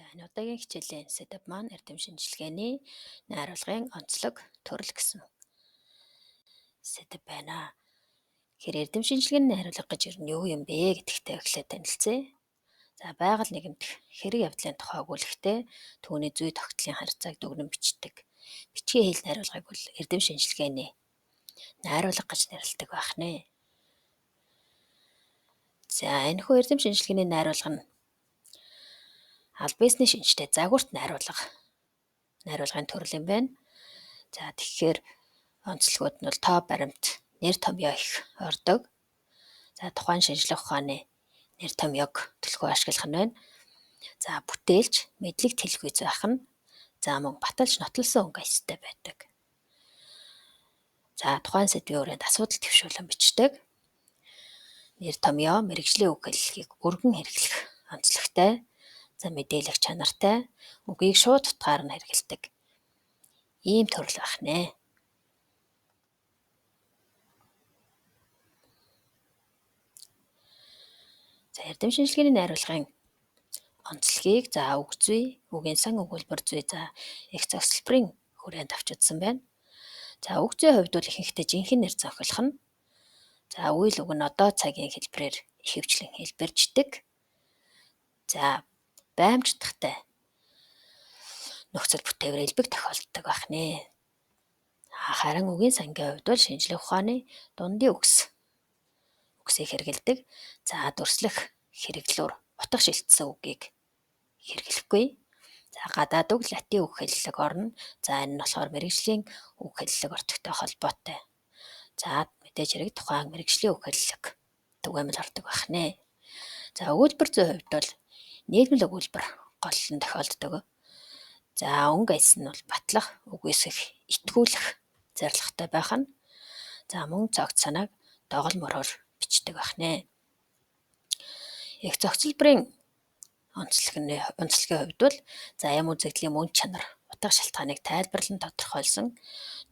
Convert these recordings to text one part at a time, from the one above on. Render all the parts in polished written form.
Энэ удаагийн хичээлийн сэдэв маань эрдэм шинжилгээний найруулгын онцлог төрөл гэсэн сэдэв байна. Тэгэхээр эрдэм шинжилгээний найруулга гэж ер нь юу юм бэ гэдэгтэй эхлээд танилцъя. За байгаль нийгэмд хэрэг явдлын тухай өгүүлэхдээ түүний зүй тогтолцооны харьцааг дүгнэн бичдэг. Бичгийн хэл найруулгыг бол эрдэм шинжилгээний найруулга гэж нэрлэдэг байх нэ. За энэхүү эрдэм шинжилгээний найруулга нь аль биесний шинжтэй загварт найруулгын төрөл юм байна. За тэгэхээр онцлогуд нь бол тоо баримт, нэр томьёо их ордог. За тухайн шинжлэх ухааны нэр томьёог төлхөө ашиглах нь байна. За бүтээлч мэдлэг тэлгүй заах нь. За мөн баталж нотолсон өнгө аястай байдаг. За тухайн сэдвийн хүрээнд асуудал төвшүүлэн бичдэг. Нэр томьёо мэргэжлийн үг хэллэгийг өргөн хэрэглэх онцлогтой. За мэдээлэх чанартай, үгийг шууд утгаар нь хэрэгэлдэг. Ийм төрөл байх нэ. За эрдэм шинжилгээний найруулгын онцлогийг үг зүй, үгийн сан өгүүлбэр зүй, их зохицолборын хүрээнд авч үзсэн байна. За үг зүйн хувьд бол ихэнхдээ жинхэнэ нэр зохиолох нь. За үйл үг нь одоо цагийн хэлбэрээр ихэвчлэн хэлбэрждэг. За баймждахтай нөхцөл бүтээгээр элбэг тохиолддог байх нэ. Харин үгийн сангийн хувьд бол шинжлэх ухааны дундын үгсийг хэрэгэлдэг. За дүрслэх хэрэглүүр утга шилжсэн үгийг хэрэглэхгүй. За гадаад үг латин үг хэллэг орно. За энэ нь болохоор мэргэжлийн үг хэллэг орчтой холбоотой. За мэдээж хэрэг тухайн мэргэжлийн үг хэллэг түгээмэл ордог байх нэ. За өгүүлбэр зүйн хувьд бол нийгмэл өгүүлбэр голлон тохиолддог. За өнгө аяс нь бол батлах, үг үсгэх, итгүүлэх зорилготой байх нь. За мөн цогц санааг догол мороор бичдэг байх нэ. Их зохицолборын онцлогийн хувьд бол юм үзэгдлийн мөн чанар, утга шалтгааныг тайлбарлан тодорхойлсон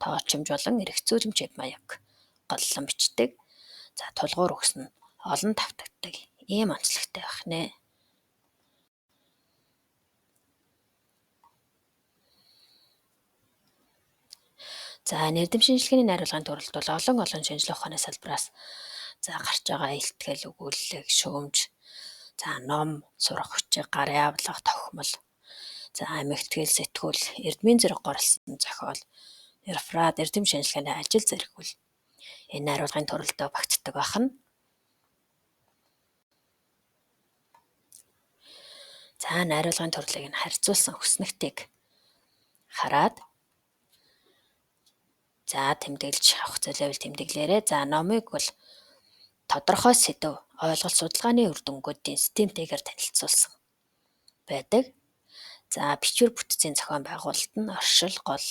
тоочмж болон эргэцүүлэмж маяг голлон бичдэг. За тулгуур үгс нь олон давтагддаг ийм онцлогтой байх нэ. За эрдэм шинжилгээний найруулгын төрөлд бол олон шинжлэх ухааны салбараас гарч байгаа илтгэл, өгүүлэлэг, шүүмж, ном, сурах хүчиг, гарын авлага, тохимол, эмэгтгэл, сэтгүүл, эрдмийн зэрэг горлсон зохиол, реферат, эрдэм шинжилгээний ажил зэрэг бол энэ найруулгын төрөлдөө багтдаг байх нь. За найруулгын төрлийг нь харьцуулсан хүснэгтийг хараад тэмдэглэж авах зөвлөвөл тэмдэглээрэй. За номыг бол тодорхой сэдв, ойлголт, судалгааны үр дүнгуудын системтэйгээр танилцуулсан байдаг. За бичвэр бүтцийн зохион байгуулалт нь оршил, гол,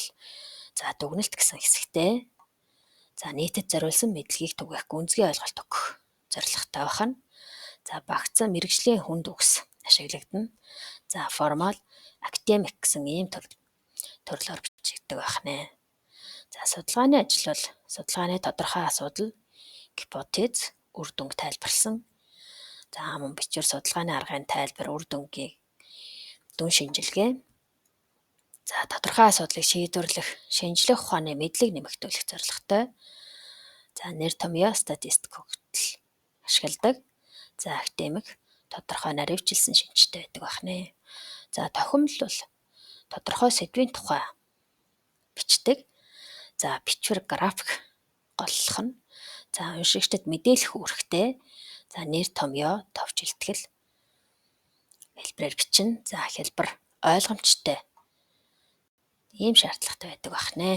дүгнэлт гэсэн хэсэгтэй. За нийтэд зориулсан мэдлэгийг түгээх, гүнзгий ойлголт өгөх зорилготой байх нь. За багцсан мэргэжлийн хүнд үгс ашиглагдана. За формал, академик гэсэн ийм төрлөөр бичигддэг байх нэ. За судалгааны ажил бол судалгааны тодорхой асуудал, гипотез, үр дүнг тайлбарлсан. За мөн бичвэр судалгааны аргын тайлбар, үр дүнгийн дүн шинжилгээ. За тодорхой асуудлыг шийдвэрлэх, шинжлэх ухааны мэдлэг нэмэгдүүлэх зорилготой. За нэр томьёо, статистик хөгжил ашигладаг. За академик тодорхой наривчилсан шинжтэй байдаг байх нэ. За тохимол бол тодорхой сэдвийн тухай бичдэг. За бичвэр, график голлох нь. За уншигчдад мэдээлэх үүрэгтэй. За нэр томьёо, товч илтгэл хэлбэрээр бичнэ. За хэлбэр ойлгомжтой ийм шаардлагатай байдаг байх нэ.